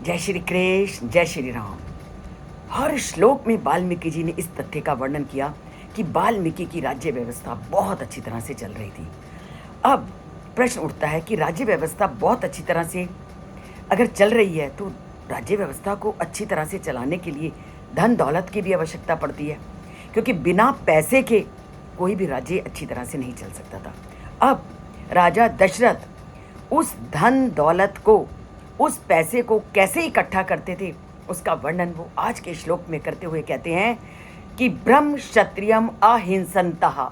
जय श्री कृष्ण, जय श्री राम। हर श्लोक में वाल्मीकि जी ने इस तथ्य का वर्णन किया कि वाल्मीकि की राज्य व्यवस्था बहुत अच्छी तरह से चल रही थी। अब प्रश्न उठता है कि राज्य व्यवस्था बहुत अच्छी तरह से अगर चल रही है तो राज्य व्यवस्था को अच्छी तरह से चलाने के लिए धन दौलत की भी आवश्यकता पड़ती है, क्योंकि बिना पैसे के कोई भी राज्य अच्छी तरह से नहीं चल सकता था। अब राजा दशरथ उस धन दौलत को, उस पैसे को कैसे इकट्ठा करते थे, उसका वर्णन वो आज के श्लोक में करते हुए कहते हैं कि ब्रह्म क्षत्रियम अहिंसन्तः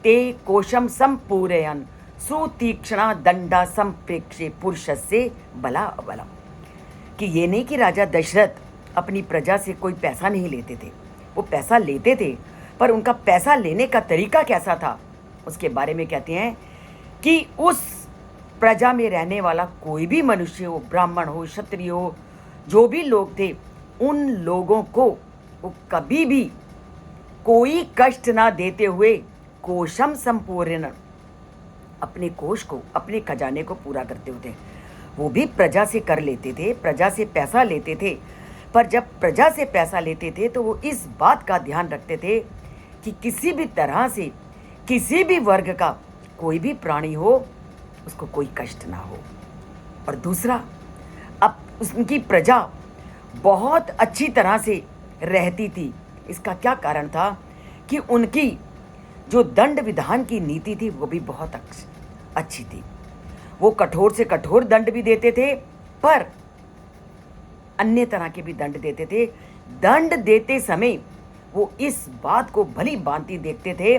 ते कोशम संपूरयन् सुतीक्ष्णा दंडा संप्रेक्षे पुरुषस्य बला अबलम। कि ये नहीं कि राजा दशरथ अपनी प्रजा से कोई पैसा नहीं लेते थे, वो पैसा लेते थे, पर उनका पैसा लेने का तरीका कैसा था उसके बारे में कहते हैं कि उस प्रजा में रहने वाला कोई भी मनुष्य हो, ब्राह्मण हो, क्षत्रिय हो, जो भी लोग थे, उन लोगों को वो कभी भी कोई कष्ट ना देते हुए कोशम संपूर्ण, अपने कोश को, अपने खजाने को पूरा करते होते। वो भी प्रजा से कर लेते थे, प्रजा से पैसा लेते थे, पर जब प्रजा से पैसा लेते थे तो वो इस बात का ध्यान रखते थे कि किसी भी तरह से किसी भी वर्ग का कोई भी प्राणी हो, उसको कोई कष्ट ना हो। और दूसरा, अब उनकी प्रजा बहुत अच्छी तरह से रहती थी। इसका क्या कारण था कि उनकी जो दंड विधान की नीति थी वो भी बहुत अच्छी थी। वो कठोर से कठोर दंड भी देते थे, पर अन्य तरह के भी दंड देते थे। दंड देते समय वो इस बात को भली भांति देखते थे,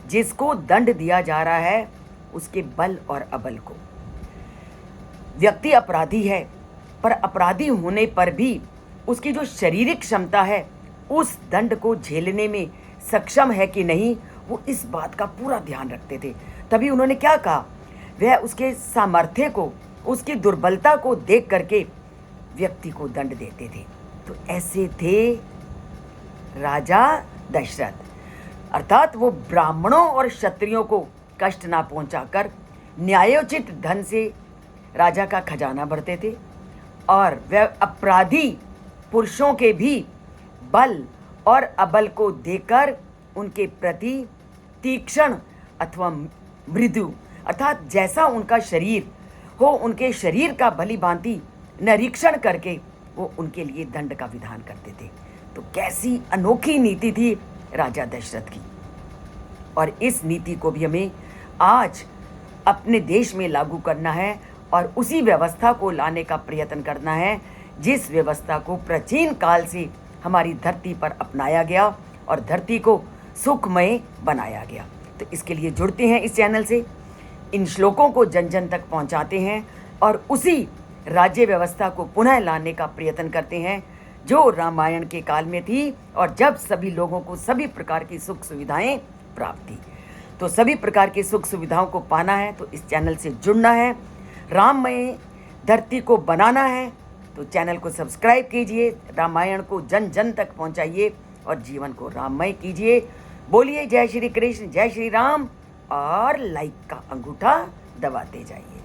जिसको दंड दिया जा रहा है उसके बल और अबल को। व्यक्ति अपराधी है, पर अपराधी होने पर भी उसकी जो शारीरिक क्षमता है उस दंड को झेलने में सक्षम है कि नहीं, वो इस बात का पूरा ध्यान रखते थे। तभी उन्होंने क्या कहा, वह उसके सामर्थ्य को, उसकी दुर्बलता को देख करके व्यक्ति को दंड देते थे। तो ऐसे थे राजा दशरथ, अर्थात वो ब्राह्मणों और क्षत्रियों को कष्ट ना पहुंचाकर न्यायोचित धन से राजा का खजाना भरते थे, और वह अपराधी पुरुषों के भी बल और अबल को देकर उनके प्रति तीक्ष्ण अथवा मृदु, अर्थात जैसा उनका शरीर हो, उनके शरीर का भली भांति निरीक्षण करके वो उनके लिए दंड का विधान करते थे। तो कैसी अनोखी नीति थी राजा दशरथ की। और इस नीति को भी हमें आज अपने देश में लागू करना है और उसी व्यवस्था को लाने का प्रयत्न करना है, जिस व्यवस्था को प्राचीन काल से हमारी धरती पर अपनाया गया और धरती को सुखमय बनाया गया। तो इसके लिए जुड़ते हैं इस चैनल से, इन श्लोकों को जन जन तक पहुंचाते हैं और उसी राज्य व्यवस्था को पुनः लाने का प्रयत्न करते हैं जो रामायण के काल में थी, और जब सभी लोगों को सभी प्रकार की सुख सुविधाएं प्राप्त थी। तो सभी प्रकार की सुख सुविधाओं को पाना है तो इस चैनल से जुड़ना है, राममय धरती को बनाना है तो चैनल को सब्सक्राइब कीजिए, रामायण को जन जन तक पहुंचाइए और जीवन को राममय कीजिए। बोलिए जय श्री कृष्ण, जय श्री राम, और लाइक का अंगूठा दबाते जाइए।